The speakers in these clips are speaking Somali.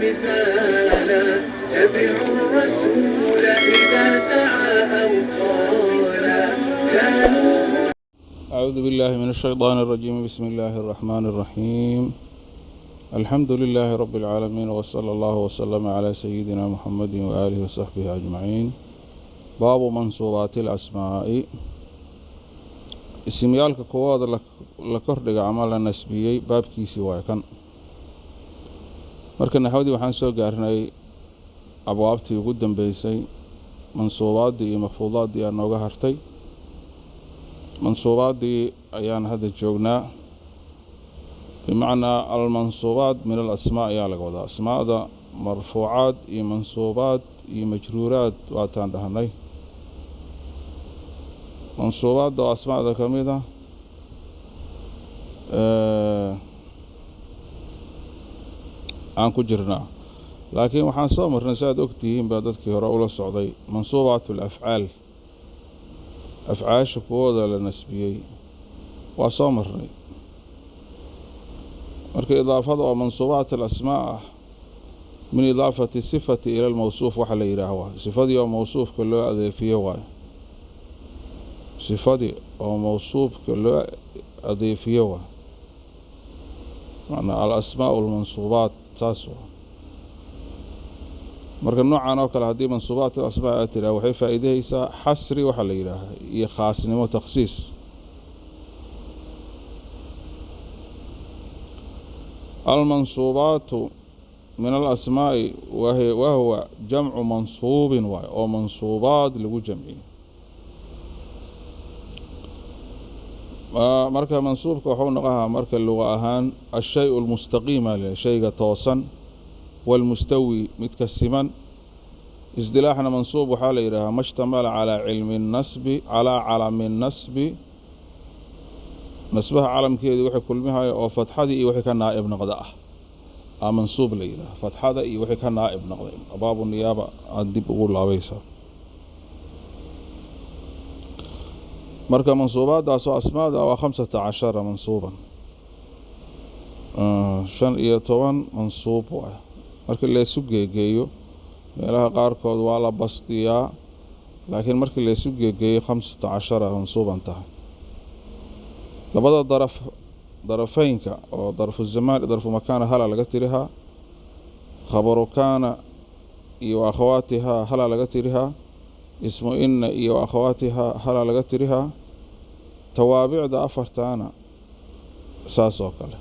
مثالا تبعوا الرسول إذا سعى أو قالا كانوا. أعوذ بالله من الشيطان الرجيم. بسم الله الرحمن الرحيم. الحمد لله رب العالمين، وصلى الله وسلم على سيدنا محمد وآله وصحبه أجمعين. باب منصوبات الأسماء. اسميالك كواد لكردق عمال النسبيي باب كيسي وايكن marka naxawdi waxaan soo gaarnay abwaabtii ugu dambeysay mansuubaadii iyo mafruudaadii aan nooga hartay. mansuubaadii ayaan hadda joognaa, bimacnaa almansuubaat min alasmaa ayaa laga wadaa. asmaada marfuucaad iyo mansuubaad iyo majruuraad waataan dhahnay. mansuubaadda oo asmaada ka mid ah aan ku jirnaa, laakiin waxaan soo marnay saaad ogtihiin baa dadkii hore ula socday mansuubaat alafcaal, afcaasha kuwooda la nasbiyey waa soo marnay. marka idaafada oo mansuubaat alasmaa ah min idaafati sifati ila almawsuuf waxa la yidhaaha waa sifadii oo mawsuufka loo adeefiyo waayo. sifadii oo mawsuufka loo adeefiyo waa macnaa alasmaa almansuubaat taas waa. marka noocan oo kale haddii mansuubaat alasmaa aad tiraa waxay faa'iideysaa xasri waxa la yidhaaha iyo khaasnimo takhsiis. almansuubaatu min alasmaa'i wahuwa jamcu mansuubin waayo oo mansuubaad lagu jamciyo. marka mansuubka wuxuu noqohaa marka luqa ahaan ashay almustaqiima le shayga toosan, walmustawi midka siman. isdilaaxna mansuub waxaa la yidhaahaa mashtamala calaa cilmi nasbi calaa calami nasbi, nasbaha calamkeedii wixii kulmihayo oo fatxadii iyo wixii ka naa'ib noqda ah mansuub la yidhaha. fatxada iyo wixii ka naa'ib noqday baabu niyaaba aad dib ugu laabaysaa. marka mansuubaaddaasoo asmaada waa 15 mansuuban, 15 mansuub waay. markii laysu geegeeyo meelaha qaarkood waa la basdiyaa, laakiin markii laysu geegeeyo 15 mansuuban tahay. labada darafeynka oo darfu zamaan iyo darfu makaana hala laga tirihaa, khabaru kaana iyo akhawaatihaa hala laga tirihaa, ismu inna iyo akhawaatihaa hala laga tirihaa. tawaabicda afartaana saas oo kale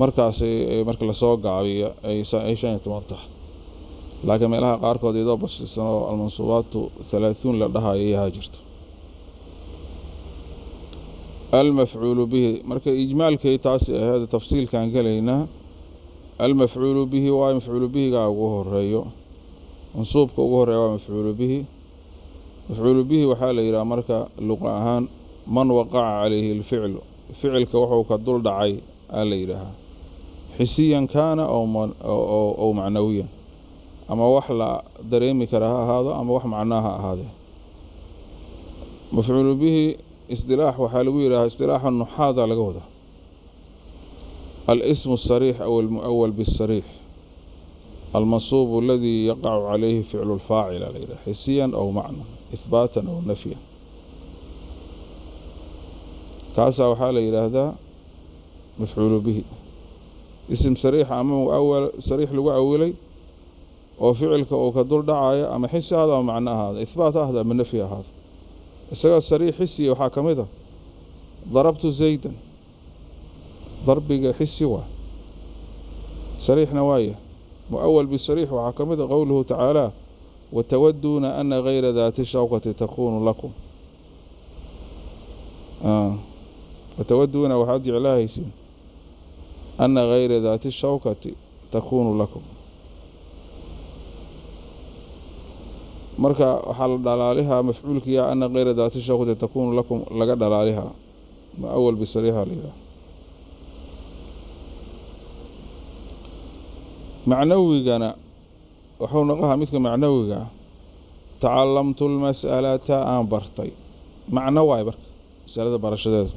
markaas marka lasoo gaabiyo ay 15 tahay. laakiin meelaha qaarkood iyadoo basisan oo almansuubaatu 30 la dhahayo ayaa jirto. المفعول به marka ijmaalkay taasi ahayd tafsiilkan galeynaa. المفعول به waa mafcuul bihiga ugu horeeyo, mansuubka ugu horeeyo waa mafcuul bihi. mafcuul bihi waxaa la yidhaha marka luqa ahaan man waqaca calayhi alficlu, ficilka wuxuu ka dul dhacay aa la yidhaahaa, xisiyan kaana ow macnawiyan, ama wax la dareemi kara ha ahaado ama wax macnaa ha ahaadee. mafcuul bihi isdilaax waxaa lagu yidhahaa isdilaaxa nuxaada laga wadaa الاسم الصريح أو المؤول بالصريح المنصوب الذي يقع عليه فعل الفاعل عليه حسيا أو معنى إثباتا أو نفيا. كاسا وحالة إلى هذا مفعول به. اسم صريح أمام أول صريح لغة أولي وفعلك أو كدور دعاية أما حسي هذا ومعنى هذا إثبات هذا من نفي هذا. السجل الصريح حسي وحاكم إذا ضربت زيدا ضربك حسي واحد صريح نوايا. مؤول بالصريح وحاكم إذا قوله تعالى وتودون أن غير ذات الشوكة تكون لكم. وتودون وحادي علاه يسين أن غير ذات الشوكة تكون لكم. marka waxaa la dhalaalihaa mafcuulka yaa ana غayra daati shawkati takuunu lakum laga dhalaalihaa muawal bisariixa la yidhaha. macnawigana wuxuu noqohaa midka macnawiga tacalamtu lmas'alata aan bartay macno waay marka masalada barashadeeda.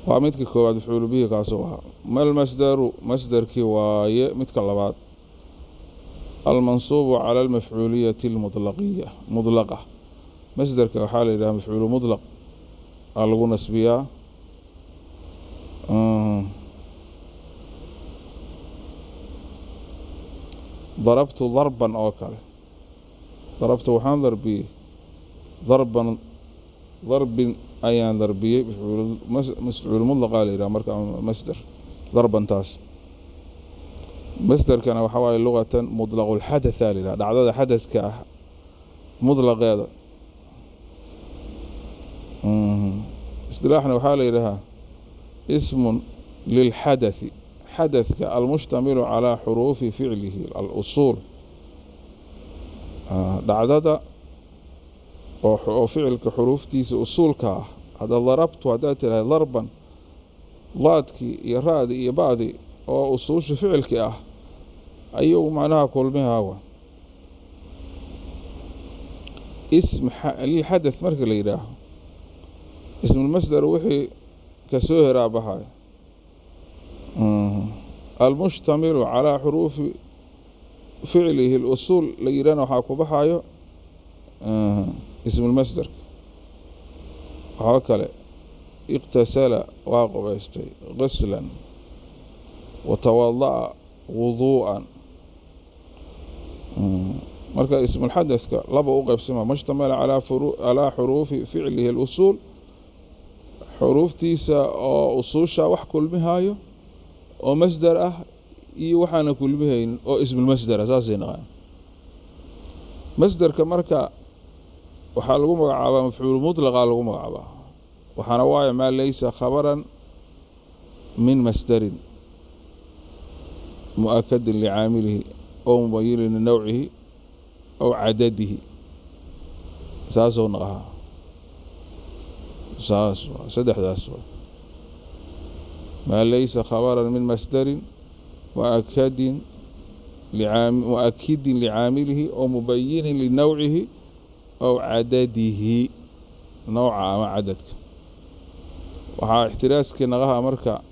ومتك كواد مفعول به كاسوها ما المصدر مصدر كواي متك اللبات المنصوب على المفعولية المطلقية مطلقة مصدر كحال إلى مفعول مطلق ألغو نسبية ضربت ضربا أوكل ضربت وحان ضربي ضربا ضرب أيان ضربي مفعول مطلق إلى مركب مصدر ضربا تاس مصدر كان وحوالي لغة مطلق الحدث لله دعدد حدث كمطلق هذا اصطلاحنا وحالي لها اسم للحدث حدث المشتمل على حروف فعله الأصول دعدد وفعل كحروف تيس أصول كاه هذا ضربت وهدات لها ضربا ضادك يرادي يبادي وأصوش فعلك أيوه معناها كل ما هو اسم للحدث مركز ليراه اسم المصدر وحي كسهرة بهاي المشتمل على حروف فعله الأصول ليرانا وحاكو بهاي اسم المصدر هكذا اغتسل واقبستي غسلا وتوضأ وضوءا مركز اسم الحدث لبا أقبسمها مشتمل على حروف فعله الأصول حروف تيسا أو أصوشا وحكل بهايو أو مصدر وحانا كل بهاين أو اسم المصدر أساسي مصدر كمركا وحالقو مقعبا مفعول مطلق لغو مقعبا وحانا وايا ما ليس خبرا من مصدر مؤكد لعامله أو مبين لنوعه أو عدده ساسو نغها ساسو سدح داسو ما ليس خبرا من مصدر مؤكد لعامله أو مبين لنوعه أو عدده نوع أو عددك وحا احتراسك نغها مركا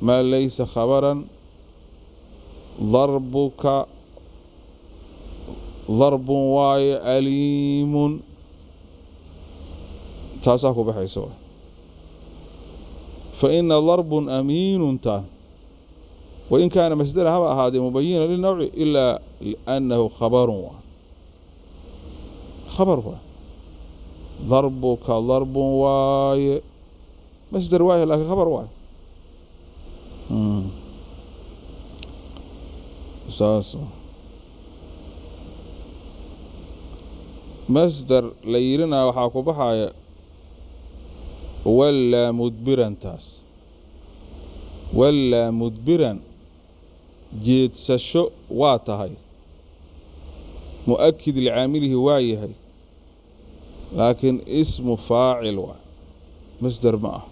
ما ليس خبرا ضربك ضرب واي أليم تاساكو بحيسوه فإن ضرب أمين تان وإن كان مصدرها هذا مبينا للنوع إلا أنه خبر ضربك ضرب واي مصدر واي لكن خبر واي ساسو مصدر ليرنا وحاكو بحايا ولا مدبرا تاس ولا مدبرا جيد سشو واتهاي مؤكد لعامله وايهاي لكن اسم فاعل واي مصدر معه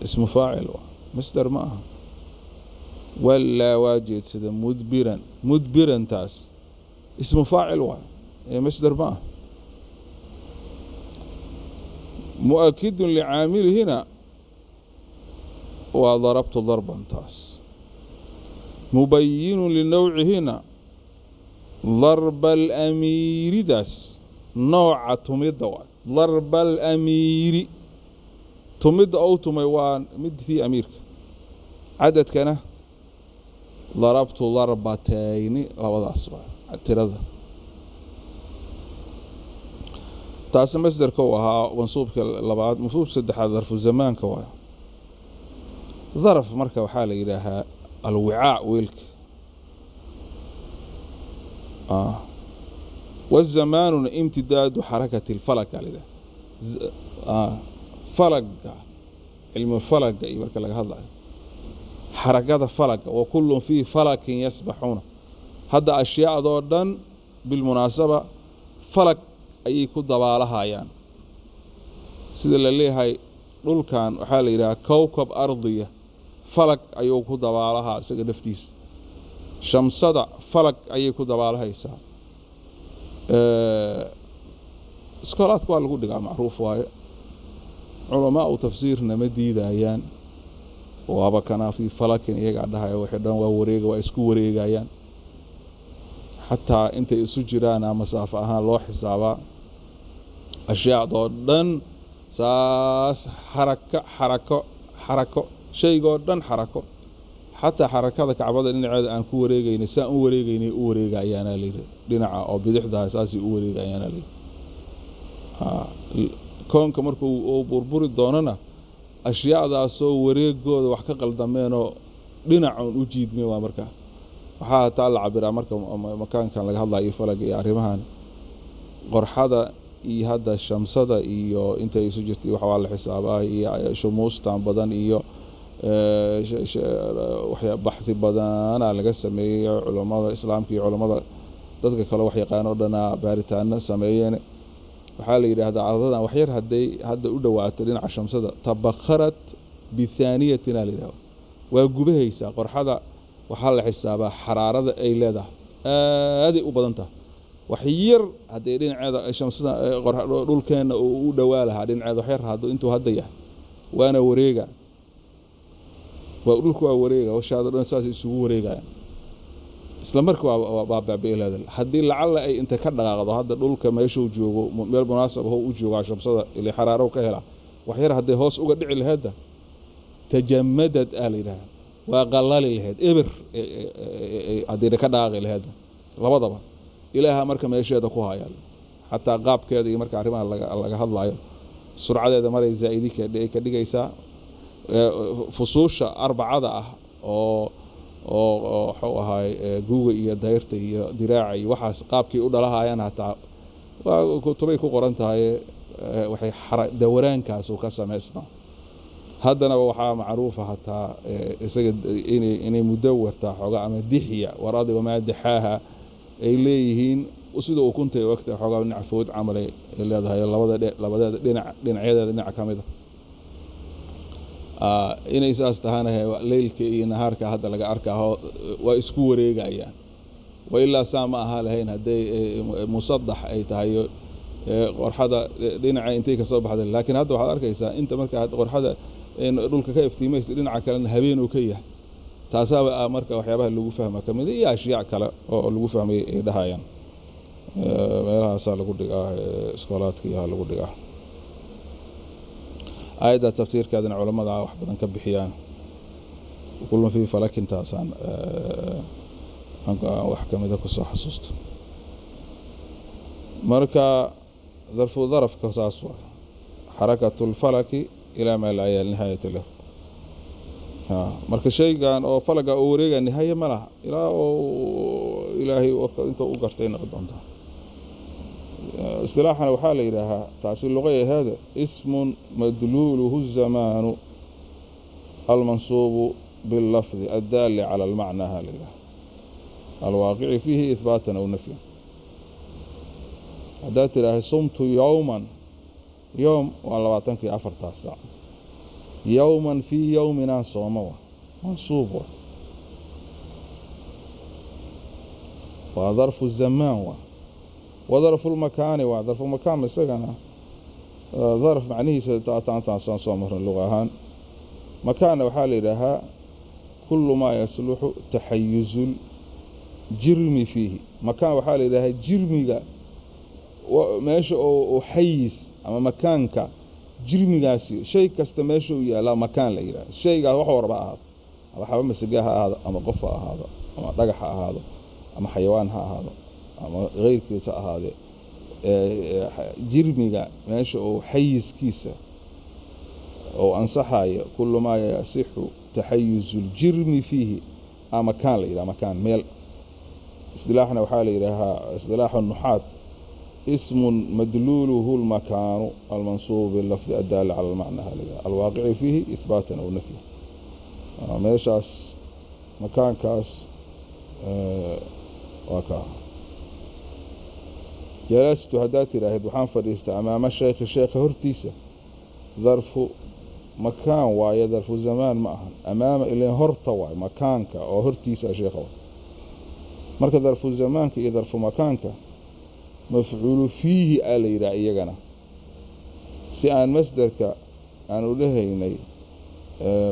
اسم فاعل واي مصدر معه ولا واجد سيدا مدبرا تاس اسم فاعل واي مصدر معه مؤكد لعامله هنا وضربت ضربا تاس مبين للنوع هنا ضرب الأمير داس نوع تمد ضرب الأمير تمد أو تميوان مد في أميرك عدد كان ضربت ضربتين لوضع أصبع الترذة تاس مصدر كوها منصوب كاللبعات مفروض سدح ظرف الزمان كوها ظرف مركب حالة إلىها الوعاء ويلك والزمان امتداد حركة الفلك على فلك علم الفلك يبارك لك هذا حركات فلك وكل فيه فلك يسبحون هذا أشياء ضدا بالمناسبة فلك أي كدبالها يعني سيد اللي هاي دول كان وحال إلى كوكب أرضية فلك أي كدبالها سيد دفتيس شمسة فلك أي كدبالها يسا سكولات قال لقول معروف واي علماء تفسيرنا مديدة أيان وابكنا في فلك يقعدها وحدان ووريق واسكو وريق أيان حتى انت سجرانا مسافة لو حسابا أشياء ضدن ساس حركة شيء ضدن حركة حتى حركة كعبادة إن عاد أن كوريجي نساء وريجي وريجي أيانا لي دينع أو بدحدها أساسي وريجي أيانا لي كون كمركو أو بربور الدوننا أشياء ذا سو وريجو وحقق الدمينو دينع وجيد مي وامركا وحا تعالى عبر مركا مكان كان لقى الله يفلق يعرفهان قرحة هذا الشمس هذا إيو أنت يسجدتي وحوال حسابها إيو شموس تام بدن إيو وحيا بحث بدن على قسمي علماء الإسلام كي علماء ذلك كله وحيا قانون لنا بارتان سميين وحالي هذا عرضنا وحير هذا أدوات لنا على الشمس هذا تبخرت بثانية لله وجبه يسا قرحة وحال حسابها حرارة أي لذا هذه أبدنته وحير هذا دينعada shamsada dhulkeena uu dhawaalaha dhinacada waxyar hado intuu hadaya waana wareega waa dhulku waa wareega oo shaado dhan saas isugu wareegayaan isla markaa waa baabeelada hadii lacala ay inta ka dhaqaaqdo hadda dhulka meesha uu joogo meel munaasab ah uu joogo shamsada ilaa xaraaro ka hela waxyar hadii hoos uga dhici lahayd tajammadat alina waa qalal lahayd ibr hadii ka dhaqaaqi lahayd labadaba إلها مركا ماشية كوها حتى قاب كذا مركا عريمها لقى هذا سرعة هذا مرة زائدة كده يسا فصوش 4 أو هاي جوجل دايرتي دراعي وحاس قاب كي يقول لها أنا حتى وكتبي كقرنت هاي وحي دوران كاسو كاسا مسنا هذا أنا وحا معروفة حتى إني مدور تاحوغا أما دحية وراضي وما دحاها إليهين وسيدو كنت وقت حوغا نعفود عملي اللي هذا هي لبدا دينعيدا دينع كاميدا إن إساس تهانا ليلك إي نهارك هذا لغا أركاه وإسكو وريغايان وإلا سامعها لهين هدي مصدح أي تهيو قرحدا دينع انتيك صبح هذا لكن هذا waxaad arkaysaa inta marka qorxada in dhulka ka iftiimaysto dhinaca kale habeen uu ka yahay taasaba marka waxyaabaha lagu fahmo kamid iyo ashyaa kale oo lagu fahmay ee dhahayaan meelahaas lagu dhigaa iskoolaadka iyo lagu dhigaa ayda tafsiirkaadana culimada wax badan ka bixiyaan kullu fi falakin taasan wax kamid ah ku soo xasuusto marka ظرف كساس حركة الفلك إلى ما لا نهاية له marka shaygan oo falaga oo wareega nihaaya ma laha ilaahay inta u gartay noqonta istilaaxana waxa la yiraahaa taasi luqada hada ismun madluluhu az-zaman al-mansub bil-lafz ad-dal 'ala al-ma'na halila al-waqi'i fihi ithbatan aw nafyan hada tiraah sumtu yawman يوم والله 24 ساعة يوما في يومنا صوموا منصوب وظرف الزمان وظرف المكان وظرف المكان مسكنا ظرف معنيه ستعطان صومر اللغة هان مكان وحال لها كل ما يصلح تحيز الجرم فيه مكان وحال لها جرمي وماشي وحيز أما مكانك جرمي قاسي شيء كاستماشو يا لا مكان ليرا شيء قال وحور بقى هذا حبا مسجاها هذا أما قفا هذا أما دقح هذا أما حيوان هذا أما غير كيسا هذا جرمي ماشي أو حيز كيسة أو أنصحاي كل ما يصح تحيز الجرم فيه أما مكان ليرا مكان ميل اصطلاحنا وحالي لها اصطلاح النحات اسم مدلوله المكان المنصوب باللفظ الدال على المعنى الواقع فيه إثباتا أو نفيا ميشاس مكان كاس وكا جلست هداتي راهد وحان فريست أمام الشيخ هرتيسة ظرف مكان واي ظرف زمان معها أمام إلي هرطة واي مكانك أو هرتيسة شيخه مركز ظرف زمانك إذا ظرف مكانك مفعول فيه آلي رأيقنا سيان مصدرك aanu dhahaynay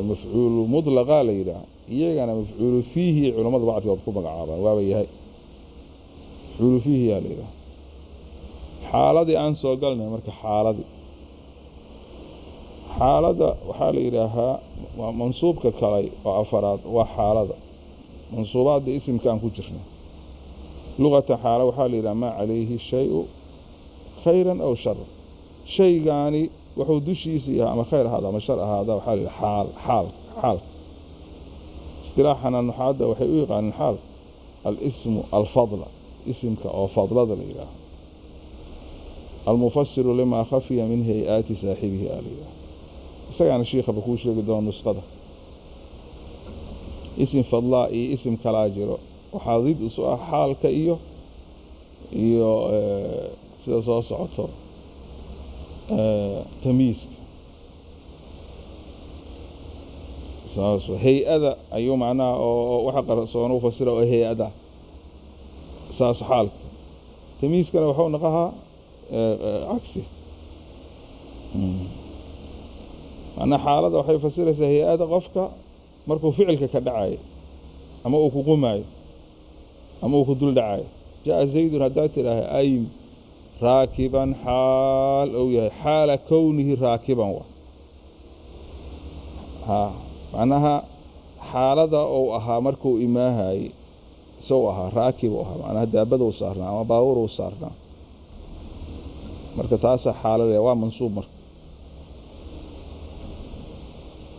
mafcuul mudlaqa la yiraahdo iyagana mafcuul fiihi culimada bacdigood ku magacaabaan waaba yahay mafcuul fiihi yaa la yiraahdo xaaladii aan soo galnay marka xaalada waxaa la yiraahaa waa mansuubka kale oo afaraad waa xaalada mansuubaadda isimkaan ku jirna luqata xaala waxaa la yiraahdaa ma calayhi shay-u khayran aw shar shaygaani wuxuu dushiisa yahay ama khayr ahaada ama shar ahaada waxaa la yiraahdaa xaal istilaaxana nuxaada waxay u yaqaaneen xaal al-ismu al-fadla isimka oo fadlada la yiraahdo المفسر لما خفي من هيئات صاحبه آلية سيعني الشيخ بكو شيخ دون نسقده اسم فضلائي اسم كلاجر وحاضيد سؤال حالك إيو سياسة عطر تمييز هيئة أيو معناه وحق رسوله فسره هيئة ساس حالك تمييز كان وحاول نقاها عكسي أنا حالة وحي فسيرة هيئة قفك مركو فعلك كدعاية أما أكو قماي أما أكو دول دعاية جاء زيد هدات له أي راكبا حال أو حال كونه راكبا ها معناها حالة أو أها مركو إماها سوءها راكب أها معناها دابد وصارنا أما باور وصارنا marka taas xaalada waa mansuub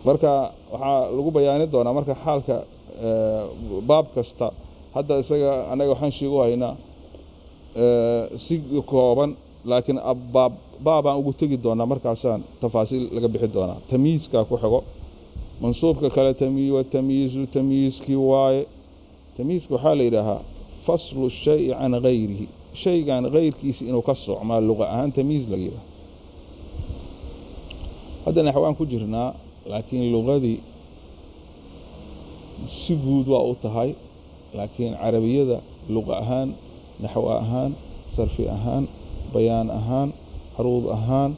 marka waxa lagu bayaani doonaa marka xaalka baab kasta hadda isaga anaga waxaan sheego haynaa si kooban laakiin baabaan ugu tagi doonaa markaasaan tafaasiil laga bixi doonaa tamyiizka ku xigo mansuubka kale tamyiizki waaye tamyiizka waxa la yiraahdaa faslu shay an ghayrihi shaygan غيرkiisa inuu ka socma luqa ahaan tamyiz la yiraahdo hadda naxwaan ku jirnaa laakiin luqadii si guud waa u tahay laakiin carabiyada luqa ahaan naxwo ahaan sarfi ahaan bayaan ahaan haruud ahaan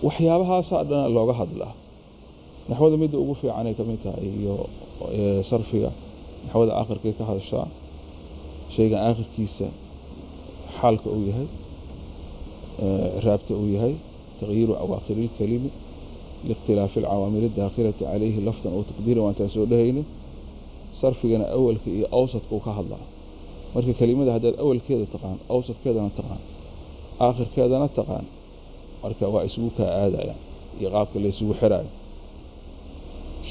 waxyaabahaas dhan looga hadlaa naxwada mid ugu fiican ay kamid tahay iyo sarfiga naxwada aakhirka ka hadashaa شيء آخر كيسة حالك أو يهي رابط أو يهي تغيير أواخر الكلمة لاختلاف العوامل الداخلة عليه لفظا أو تقديرا وأنت سؤالهين صرف جنا أول كي أوسط كوكا الله مركي كلمة هذا أول كذا تقان أوسط كذا نتقان آخر كذا نتقان مركي واسمك هذا يعني يغاب اللي يسوي حراي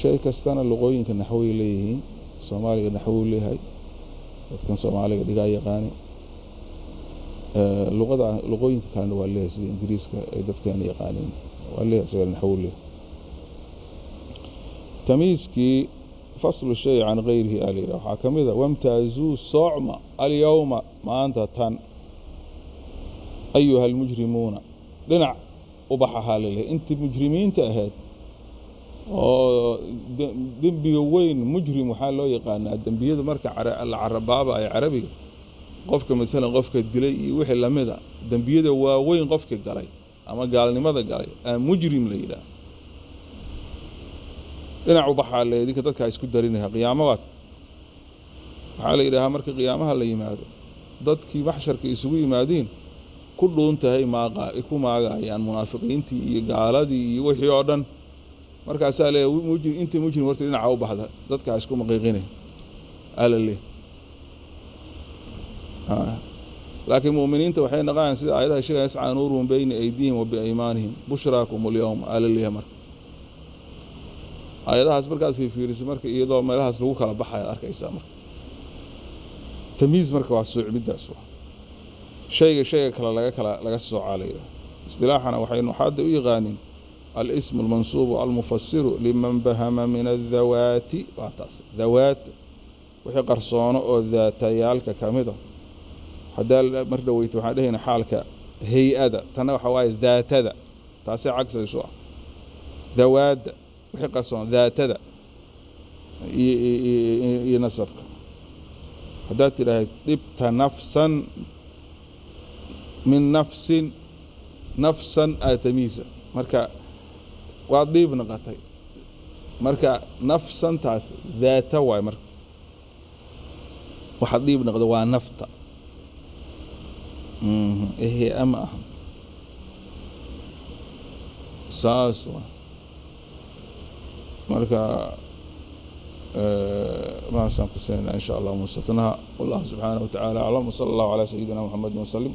شيء كستان اللغوين كنحوي ليه الصومالي نحوي ليه dadkan Soomaaliga dhigaa yaqaan luqooyinka kale waa leeyahay sida Ingiriiska ay dadkan yaqaaneen waa leeyahay sida naxwuule tamyiizki faslu shay an ghayrihi alira waxa kamida wamtaazu su'ma al-yawma maanta tan ayuha al-mujrimuna dhinac ubaxaha leeyahay inta mujrimiinta ahayd oo dambiga weyn mujrim waxa loo yaqaanaa dambiyada marka la carabaaba ay carabiga qofka midalan qofka dilay iyo wixii lamida dambiyada waa weyn qofka galay ama gaalnimada galay mujrim la yiraahdo dhinac u baxaa leedii dadka isku darinaya qiyaamada waxa la yiraahdaa marka qiyaamaha la yimaado dadkii maxsharka isugu yimaadeen ku dhuuntahay ku maagayaan munaafiqiintii iyo gaaladii iyo wixii oo dhan markaas alee mujrim horta dhinaca u baxda dadka isku maqiiqinay alale laakiin muuminiinta waxay naqaan sida aayadaha sheegayaan is'a nuurun bayna aydihim wa biaymanihim bushraakum al-yawm alale marka aayadahaas markaad fiiriso marka iyadoo meelahaas lagu kala baxay arkaysaa marka tamyiz marka waa suucbidaas shayga kala laga soo caaleeyo istilaaxana waxay nuxaada u yaqaaniin الاسم المنصوب المفسر لمن بهم من الذوات ذوات وحي قرصونه او ذاتيالك كامده هذا مردويت waxa dhahayna xaalka hay'ada tan waxa way dhaatada taasi cagsi soo ذوات وحي قرصون ذاtada ينصبك هذا ترى طبت نفسا من نفس nafsan aatamiisa marka waa diib noqotay marka nafsantaas daata waay marka waxa diib noqdo waa nafta ama saas marka ما سنقصنا إن شاء الله مستثناء والله سبحانه وتعالى أعلم وصلى الله على سيدنا محمد وسلم